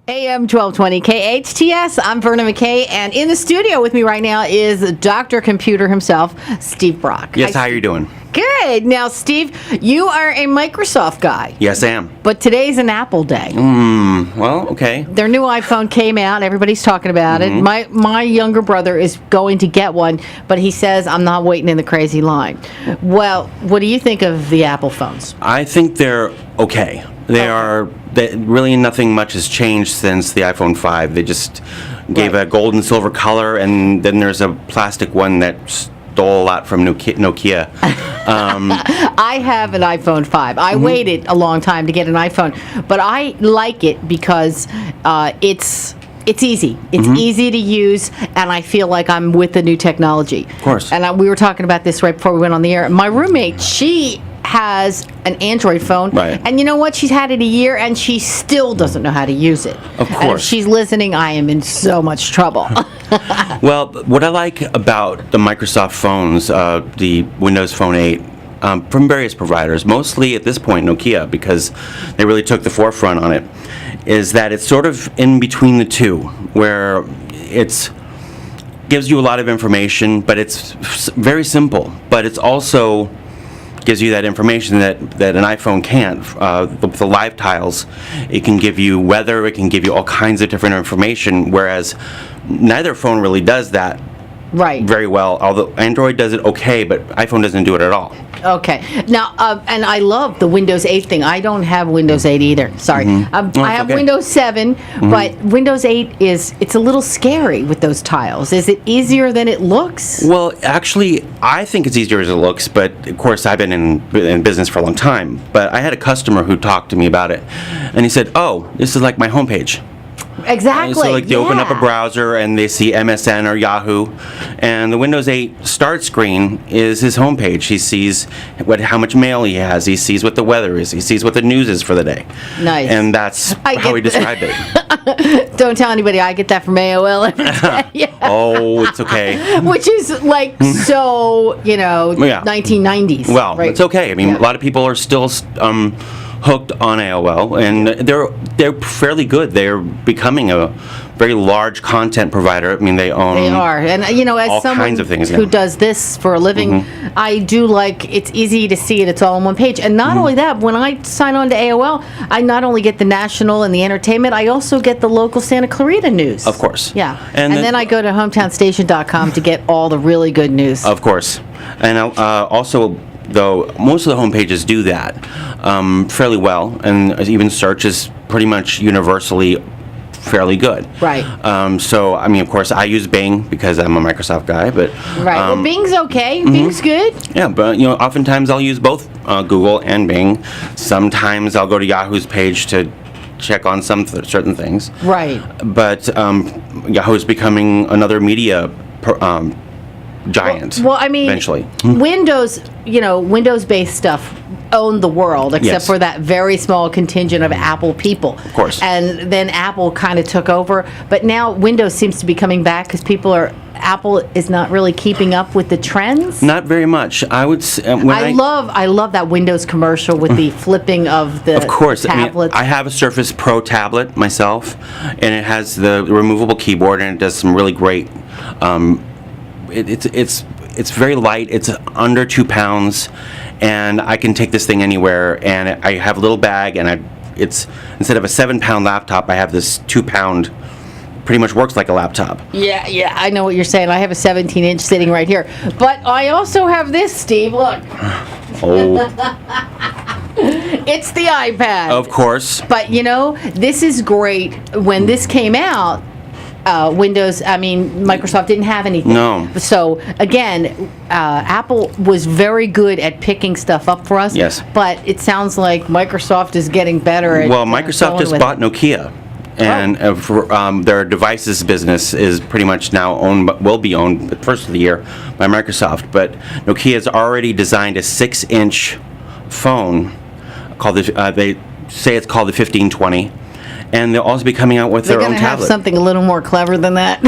AM 1220 KHTS. I'm Verna McKay, and in the studio with me right now is Dr. Computer himself, Steve Brock. Yes, how are you doing? Good. Now, Steve, you are a Microsoft guy. Yes, I am. But today's an Apple day. Well, okay. Their new iPhone came out. Everybody's talking about it. My younger brother is going to get one, but he says, I'm not waiting in the crazy line. Well, what do you think of the Apple phones? I think they're okay. Really nothing much has changed since the iPhone 5. They just gave a gold and silver color, and then there's a plastic one that stole a lot from Nokia. I have an iPhone 5. I waited a long time to get an iPhone, but I like it because it's easy. It's easy to use, and I feel like I'm with the new technology. Of course. And we were talking about this right before we went on the air. My roommate, she has an Android phone, right. And you know what? She's had it a year, and she still doesn't know how to use it. Of course. And if she's listening, I am in so much trouble. Well, what I like about the Microsoft phones, the Windows Phone 8, from various providers, mostly at this point Nokia, because they really took the forefront on it, is that it's sort of in between the two, where it's gives you a lot of information, but it's very simple, but it's also gives you that information that an iPhone can't. The live tiles, it can give you weather, it can give you all kinds of different information, whereas neither phone really does that very well, although Android does it okay, but iPhone doesn't do it at all. Okay. Now, and I love the Windows 8 thing. I don't have Windows 8 either. Sorry. I have Windows 7, but Windows 8 it's a little scary with those tiles. Is it easier than it looks? Well, actually, I think it's easier as it looks, but of course, I've been in business for a long time. But I had a customer who talked to me about it, and he said, "Oh, this is like my homepage." Exactly. So like they open up a browser and they see MSN or Yahoo, and the Windows 8 start screen is his homepage. He sees how much mail he has. He sees what the weather is. He sees what the news is for the day. Nice. And that's how he described it. Don't tell anybody. I get that from AOL every day. Oh, it's okay. Which is like so, 1990s. Well, right? It's okay. I mean, a lot of people are still hooked on AOL, and they're fairly good. They're becoming a very large content provider. I mean, they own. They are, and as all someone kinds of things who now. does this for a living, I do like it's easy to see it. It's all on one page, and not only that. When I sign on to AOL, I not only get the national and the entertainment, I also get the local Santa Clarita news. Of course. Yeah, and then I go to hometownstation.com to get all the really good news. Of course, and also. Though most of the home pages do that fairly well, and even search is pretty much universally fairly good. Right. So, I mean, of course, I use Bing because I'm a Microsoft guy, but... Right. Well, Bing's okay. Bing's good. Yeah, but, oftentimes I'll use both Google and Bing. Sometimes I'll go to Yahoo's page to check on certain things. Right. But Yahoo's becoming another media giant. Well, I mean, eventually. Windows-based stuff owned the world, except for that very small contingent of Apple people. Of course. And then Apple kind of took over, but now Windows seems to be coming back because Apple is not really keeping up with the trends. Not very much. I would say, I love that Windows commercial with the flipping of the Of course. tablets. I have a Surface Pro tablet myself, and it has the removable keyboard, and it does some really great. It's very light. It's under 2 pounds, and I can take this thing anywhere. And I have a little bag, and it's instead of a 7-pound laptop, I have this 2-pound. Pretty much works like a laptop. Yeah, I know what you're saying. I have a 17-inch sitting right here, but I also have this, Steve. Look. Oh. It's the iPad. Of course. But this is great. When this came out, Microsoft didn't have anything. No. So, again, Apple was very good at picking stuff up for us. Yes. But it sounds like Microsoft is getting better at Microsoft just bought Nokia. And their devices business is pretty much now will be owned the first of the year by Microsoft. But Nokia has already designed a 6-inch phone called they say it's called the 1520. And they'll also be coming out with their own tablet. They're going to have something a little more clever than that.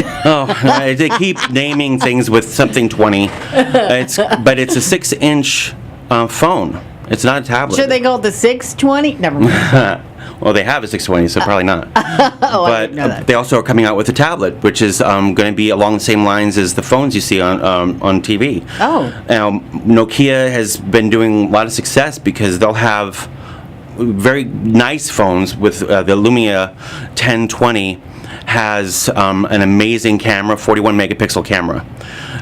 They keep naming things with something 20. But it's a 6-inch phone. It's not a tablet. Should they call it the 620? Never mind. Well, they have a 620, so probably not. Oh, I didn't know that. They also are coming out with a tablet, which is going to be along the same lines as the phones you see on TV. Oh. Now, Nokia has been doing a lot of success because they'll have very nice phones with the Lumia 1020 has an amazing camera, 41 megapixel camera,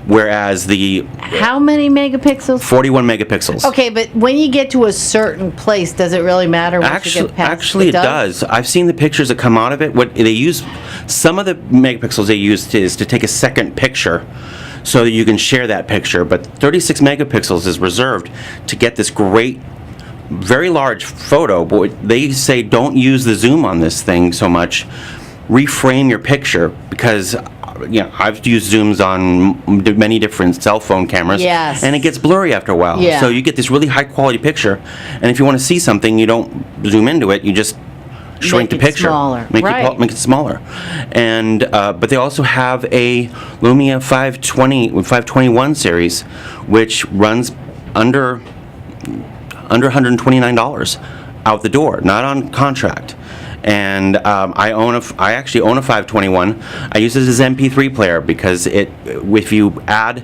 whereas the How many megapixels? 41 megapixels. Okay, but when you get to a certain place, does it really matter once you get past Actually, it does. I've seen the pictures that come out of it. What they use, some of the megapixels they use is to take a second picture, so that you can share that picture. But 36 megapixels is reserved to get this great, very large photo. But they say don't use the zoom on this thing so much. Reframe your picture, because I've used zooms on many different cell phone cameras, Yes. and it gets blurry after a while. Yeah. So you get this really high quality picture, and if you want to see something, you don't zoom into it. You just shrink Make the it picture, smaller. make Right. it smaller. And but they also have a Lumia 521 series, which runs under $129 out the door, not on contract. And I actually own a 521. I use it as an MP3 player because if you add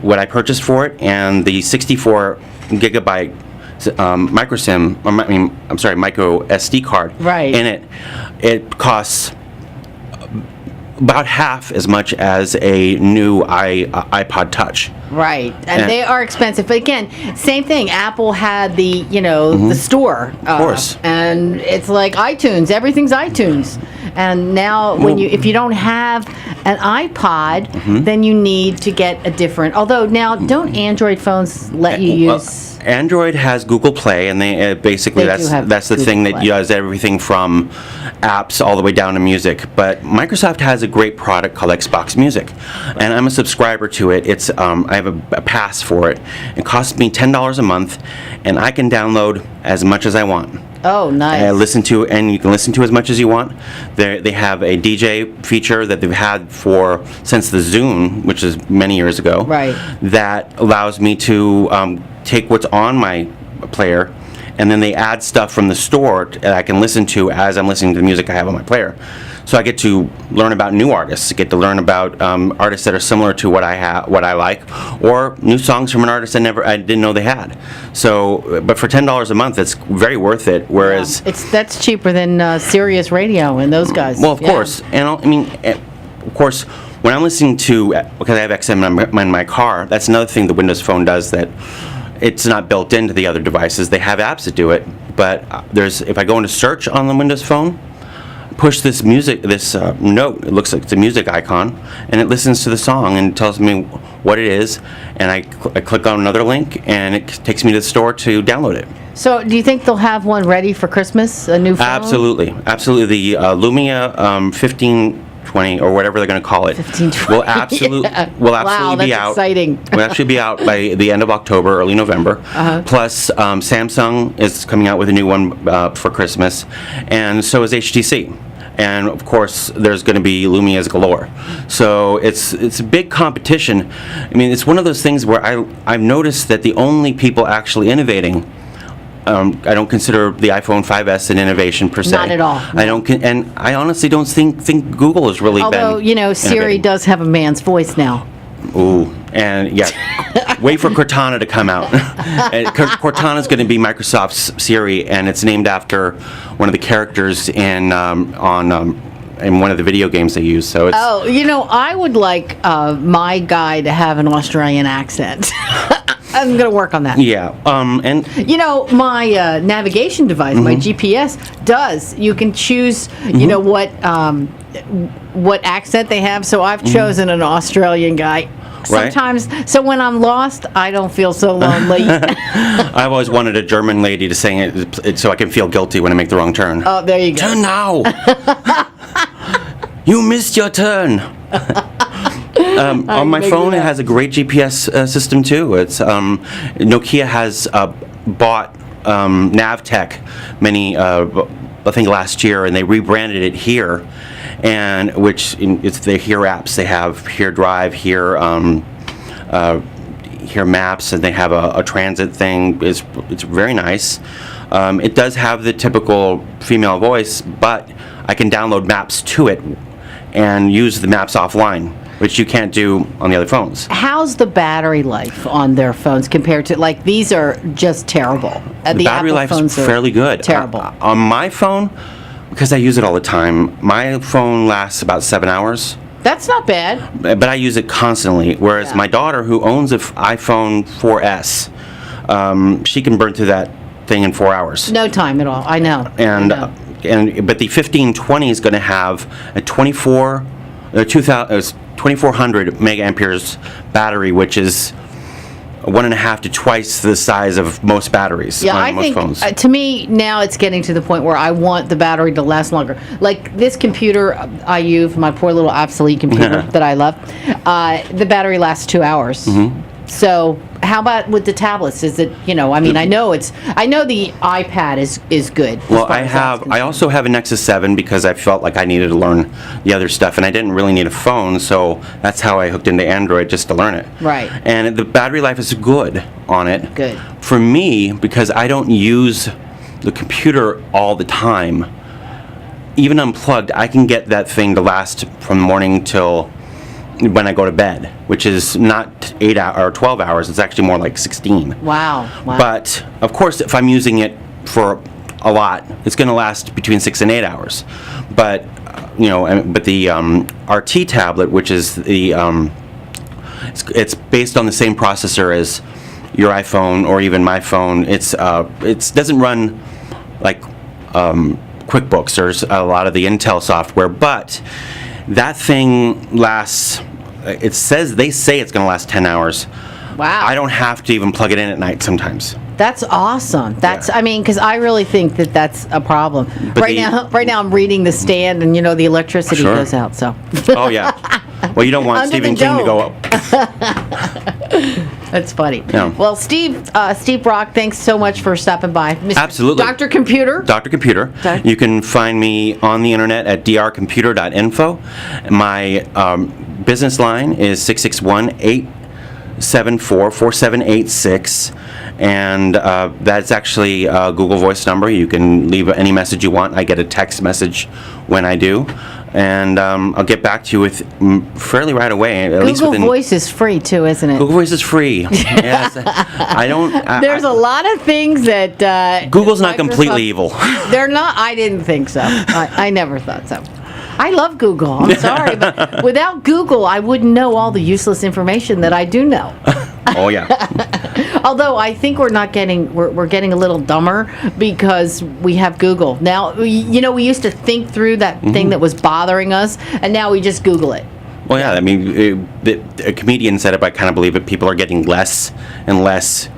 what I purchased for it and the 64 gigabyte micro SD card Right. in it, it costs about half as much as a new iPod Touch. Right, and they are expensive. But again, same thing. Apple had the the store, of course. and it's like iTunes. Everything's iTunes, and now if you don't have an iPod, then you need to get a different. Although now, don't Android phones let you use? Android has Google Play, and they basically They do have that's the Google thing that Play. does everything from apps all the way down to music. But Microsoft has a great product called Xbox Music, and I'm a subscriber to it. It's I have a pass for it. It costs me $10 a month, and I can download as much as I want. Oh, nice. And you can listen to as much as you want. They have a DJ feature that they've had since the Zune, which is many years ago. Right. That allows me to take what's on my player, and then they add stuff from the store that I can listen to as I'm listening to the music I have on my player. So I get to learn about new artists, get to learn about artists that are similar to what I like, or new songs from an artist I didn't know they had. So, but for $10 a month, it's very worth it. Whereas That's cheaper than Sirius Radio and those guys. well, of Yeah. course, and of course, when I'm listening to, because I have XM in my car, that's another thing the Windows Phone does that it's not built into the other devices. They have apps that do it, but if I go into search on the Windows Phone, push this note, it looks like it's a music icon, and it listens to the song and tells me what it is, and I click on another link, and it takes me to the store to download it. So, do you think they'll have one ready for Christmas? A new phone? Absolutely. The Lumia 1520 or whatever they're going to call it 1520. will absolutely Yeah. will Wow, be that's out. exciting. Will actually be out by the end of October, early November. Plus, Samsung is coming out with a new one for Christmas, and so is HTC. And of course, there's going to be Lumias galore. So it's a big competition. I mean, it's one of those things where I've noticed that the only people actually innovating. I don't consider the iPhone 5S an innovation per se. Not at all. I don't, and I honestly don't think Google has really Although, been. Siri innovating. does have a man's voice now. Ooh, and yeah, wait for Cortana to come out. Cortana's going to be Microsoft's Siri, and it's named after one of the characters in one of the video games they use. So it's. Oh, I would like my guy to have an Australian accent. I'm going to work on that. Yeah, and My navigation device, my GPS, does. You can choose, what accent they have. So I've chosen an Australian guy. Right. Sometimes, so when I'm lost, I don't feel so lonely. I've always wanted a German lady to sing it so I can feel guilty when I make the wrong turn. Oh, there you go. Turn now! You missed your turn! On my maybe phone, it that. has a great GPS system too. It's Nokia has bought Navtech I think last year, and they rebranded it Here, and it's the Here apps. They have Here Drive, Here hear maps, and they have a transit thing. It's very nice. It does have the typical female voice, but I can download maps to it and use the maps offline, which you can't do on the other phones. How's the battery life on their phones compared to, like, these are just terrible. The battery Apple life phones is fairly good. Terrible. On my phone, because I use it all the time, my phone lasts about 7 hours. That's not bad. But I use it constantly, whereas Yeah. my daughter, who owns an iPhone 4S, she can burn through that thing in 4 hours. No time at all. I know. And I know. but the 1520 is going to have a 2400 megaamperes battery, which is 1.5 to twice the size of most batteries Yeah, on I most think phones. to me now it's getting to the point where I want the battery to last longer. Like this computer I use, my poor little obsolete computer that I love, the battery lasts 2 hours. Mm-hmm. So how about with the tablets? Is it, I mean, I know the iPad is good. as Well, far as that's I also have a Nexus 7 because I felt like I needed to learn the other stuff, and I didn't really need a phone, so that's how I hooked into Android, just to learn it. Right. And the battery life is good on it. Good. For me, because I don't use the computer all the time, even unplugged, I can get that thing to last from morning till when I go to bed, which is not 8 hours or 12 hours. It's actually more like 16. Wow. But of course, if I'm using it for a lot, it's going to last between 6 and 8 hours. But but the RT tablet, which is the it's based on the same processor as your iPhone or even my phone. It doesn't run like QuickBooks or a lot of the Intel software, but that thing lasts. They say it's going to last 10 hours. Wow. I don't have to even plug it in at night sometimes. That's awesome. That's, Yeah. I mean, because I really think that's a problem. But Right now I'm reading the stand, and the electricity Sure. goes out. So Oh yeah. Well, you don't want Under the Stephen King to go dome. up. that's funny. Yeah. Well, Steve Brock, thanks so much for stopping by. Mr. Absolutely. Dr. Computer. Dr. Computer. Okay. You can find me on the internet at drcomputer.info. My business line is 661-874-4786. And that's actually a Google Voice number. You can leave any message you want. I get a text message when I do. And I'll get back to you with fairly right away. At least Google within, Voice is free too, isn't it? Google Voice is free. Yes. I don't. There's a lot of things that Google's not Microsoft- completely evil. They're not. I didn't think so. I never thought so. I love Google. I'm sorry, but without Google, I wouldn't know all the useless information that I do know. Oh yeah. Although I think we're getting a little dumber because we have Google now. We used to think through that thing that was bothering us, and now we just Google it. Well, yeah. I mean, a comedian said it, but I kind of believe it. People are getting less and less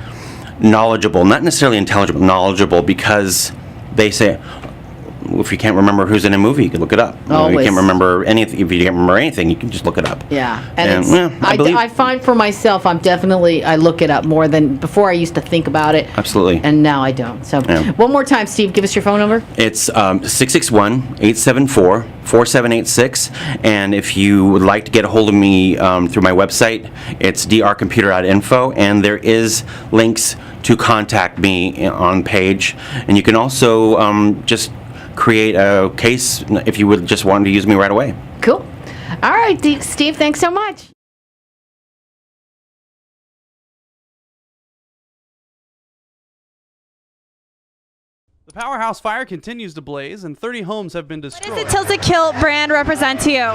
knowledgeable, not necessarily intelligent, but knowledgeable, because they say, if you can't remember who's in a movie, you can look it up. You Always. can't remember anything. If you can't remember anything, you can just look it up. Yeah, And, it's, yeah, I believe- I find for myself, I look it up more than before. I used to think about it. Absolutely. And now I don't. So Yeah. one more time, Steve, give us your phone number. It's 661-874-4786. And if you would like to get a hold of me through my website, it's drcomputer.info. And there is links to contact me on page. And you can also just create a case if you would just want to use me right away. Cool. All right, Steve, thanks so much. The Powerhouse Fire continues to blaze, and 30 homes have been destroyed. What does the Tilted Kilt brand represent to you?